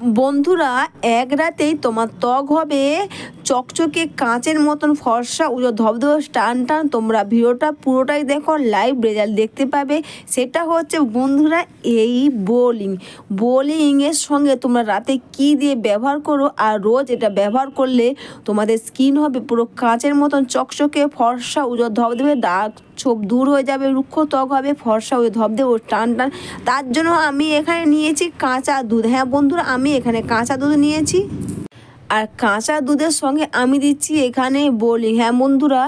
বন্ধুরা, এক রাতেই তোমার ত্বক হবে চকচকে কাঁচের মতন ফর্সা ধবধবে টান টান। তোমরা ভিডিওটা পুরোটাই দেখো, লাইভ রেজাল্ট দেখতে পাবে। সেটা হচ্ছে বন্ধুরা এই বোলিংয়ের সঙ্গে তোমরা রাতে কি দিয়ে ব্যবহার করো, আর রোজ এটা ব্যবহার করলে তোমাদের স্কিন হবে পুরো কাঁচের মতন চকচকে ফর্সা ধবধবে, দাগ ছোপ দূর হয়ে যাবে, রুক্ষ ত্বক হবে, ফর্সা ধবধবে ও টান টান। তার জন্য আমি এখানে নিয়েছি কাঁচা দুধ। হ্যাঁ বন্ধুরা, আমি এখানে কাঁচা দুধ নিয়েছি, আর কাঁচা দুধের সঙ্গে আমি দিচ্ছি এখানে বোলিং। হ্যাঁ বন্ধুরা,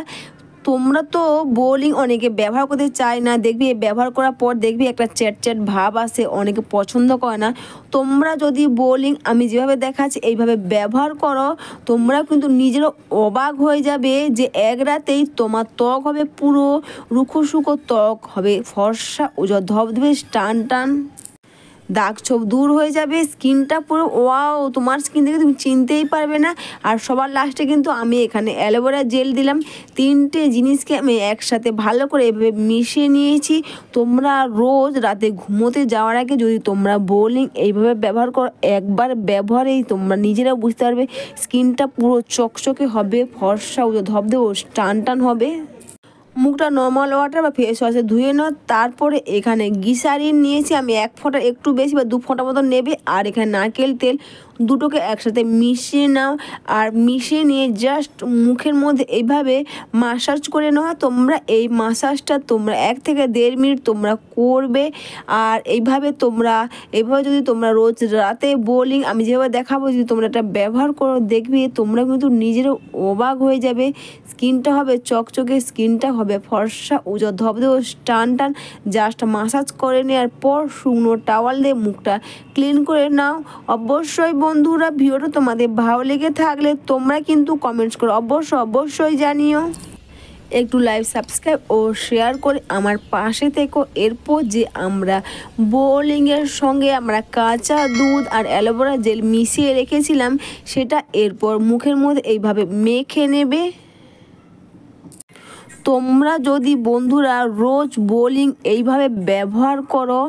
তোমরা তো বোলিং অনেকে ব্যবহার করতে চায় না, দেখবি ব্যবহার করার পর দেখবি একটা চ্যাট ভাব আসে, অনেকে পছন্দ করে না। তোমরা যদি বোলিং আমি যেভাবে দেখাচ্ছি এইভাবে ব্যবহার করো, তোমরা কিন্তু নিজেরও অবাক হয়ে যাবে যে এক রাতেই তোমার ত্বক হবে পুরো রুখো শুকো ত্বক হবে, ফর্সা ধবধবে টান টান, দাগ ছোপ দূর হয়ে যাবে, স্কিনটা পুরো ওয়াও, তোমার স্কিন থেকে তুমি চিনতেই পারবে না। আর সবার লাস্টে কিন্তু আমি এখানে অ্যালোভেরা জেল দিলাম। তিনটে জিনিসকে আমি একসাথে ভালো করে এভাবে মিশিয়ে নিয়েছি। তোমরা রোজ রাতে ঘুমোতে যাওয়ার আগে যদি তোমরা বোলিং এইভাবে ব্যবহার করো, একবার ব্যবহারেই তোমরা নিজেরাও বুঝতে পারবে স্কিনটা পুরো চকচকে হবে, ফর্সা ধবধবে টান টান হবে। মুখটা নর্মাল ওয়াটার বা ফেস ওয়াশে ধুয়ে নাও। তারপরে এখানে গ্লিসারিন নিয়েছি আমি, 1 ফোঁটা একটু বেশি বা 2 ফোঁটা মতো নেবে। আর এখানে নারকেল তেল, দুটোকে একসাথে মিশিয়ে নাও। আর মিশিয়ে নিয়ে জাস্ট মুখের মধ্যে এইভাবে মাসাজ করে নেওয়া। তোমরা এই মাসাজটা তোমরা 1 থেকে 1.5 মিনিট তোমরা করবে। আর এইভাবে যদি তোমরা রোজ রাতে বোলিং আমি যেভাবে দেখাবো, যদি তোমরা এটা ব্যবহার করো, দেখবে তোমরা কিন্তু নিজেরও অবাক হয়ে যাবে। স্কিনটা হবে চকচকে, স্কিনটা হবে ফর্সা ধবধবে টান টান। জাস্ট মাসাজ করে নেওয়ার পর শুকনো টাওয়াল দিয়ে মুখটা ক্লিন করে নাও। অবশ্যই বন্ধুরা, ভিডিওটা তোমাদের ভালো লেগে থাকলে তোমরা কিন্তু কমেন্টস করো, অবশ্যই জানিও। একটু লাইভ সাবস্ক্রাইব ও শেয়ার করে আমার পাশে থেকো। এরপর যে আমরা বোলিংয়ের সঙ্গে আমরা কাঁচা দুধ আর অ্যালোভেরা জেল মিশিয়ে রেখেছিলাম, সেটা এরপর মুখের মধ্যে এইভাবে মেখে নেবে। তোমরা যদি বন্ধুরা রোজ বোলিং এইভাবে ব্যবহার করো,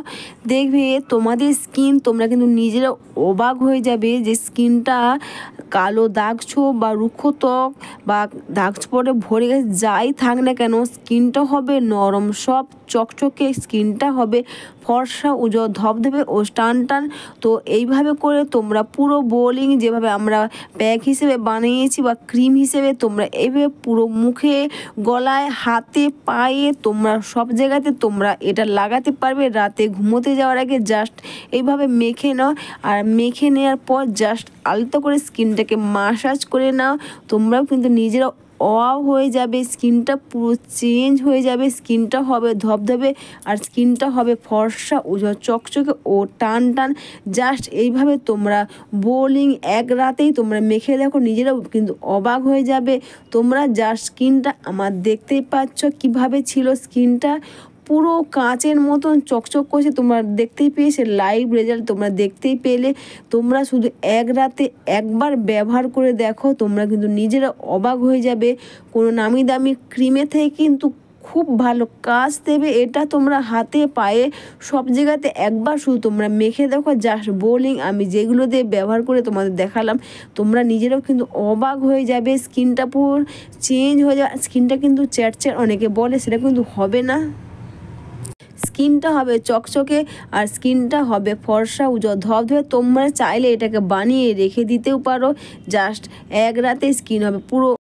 দেখবে তোমাদের স্কিন তোমরা কিন্তু নিজেরা অবাক হয়ে যাবে যে স্কিনটা কালো দাগ ছোপ বা রুক্ষ ত্বক বা দাগ ছোপে ভরে গেছে, যাই থাক না কেন স্কিনটা হবে নরম, সব চকচকে, স্কিনটা হবে ফর্সা ধবধবে ও টান টান। তো এইভাবে করে তোমরা পুরো বোলিং যেভাবে আমরা প্যাক হিসেবে বানিয়েছি বা ক্রিম হিসেবে, তোমরা এইভাবে পুরো মুখে, গলায়, হাতে, পায়ে, তোমরা সব জায়গাতে তোমরা এটা লাগাতে পারবে। রাতে ঘুমোতে যাওয়ার আগে জাস্ট এইভাবে মেখে নাও। আর মেখে নেওয়ার পর জাস্ট আলতো করে স্কিনটাকে মাসাজ করে নাও। তোমরাও কিন্তু নিজেরা অবাক হয়ে যাবে, স্কিনটা পুরো চেঞ্জ হয়ে যাবে, স্কিনটা হবে ধবধবে আর স্কিনটা হবে ফর্সা চকচকে ও টান টান। জাস্ট এইভাবে তোমরা বোলিং এক রাতেই তোমরা মেখে দেখো, নিজেরাও কিন্তু অবাক হয়ে যাবে। তোমরা জাস্ট স্কিনটা আমার দেখতেই পাচ্ছ কিভাবে ছিল, স্কিনটা পুরো কাঁচের মতন চকচক করছে। তোমরা দেখতেই পেয়েছে লাইভ রেজাল্ট, তোমরা দেখতেই পেলে। তোমরা শুধু এক রাতে একবার ব্যবহার করে দেখো, তোমরা কিন্তু নিজেরা অবাক হয়ে যাবে। কোনো নামি দামি ক্রিমের থেকে কিন্তু খুব ভালো কাজ দেবে এটা। তোমরা হাতে, পায়ে, সব জায়গাতে একবার শুধু তোমরা মেখে দেখো। জাস্ট বোলিং আমি যেগুলো দিয়ে ব্যবহার করে তোমাদের দেখালাম, তোমরা নিজেরাও কিন্তু অবাক হয়ে যাবে। স্কিনটা পুরো চেঞ্জ হয়ে যাবে। স্কিনটা কিন্তু চ্যাট অনেকে বলে, সেটা কিন্তু হবে না। স্কিনটা হবে চকচকে আর স্কিনটা হবে ফর্সা ধবধবে। তোমরা চাইলে এটাকে বানিয়ে রেখে দিতেও পারো। জাস্ট এক রাতে স্কিন হবে পুরো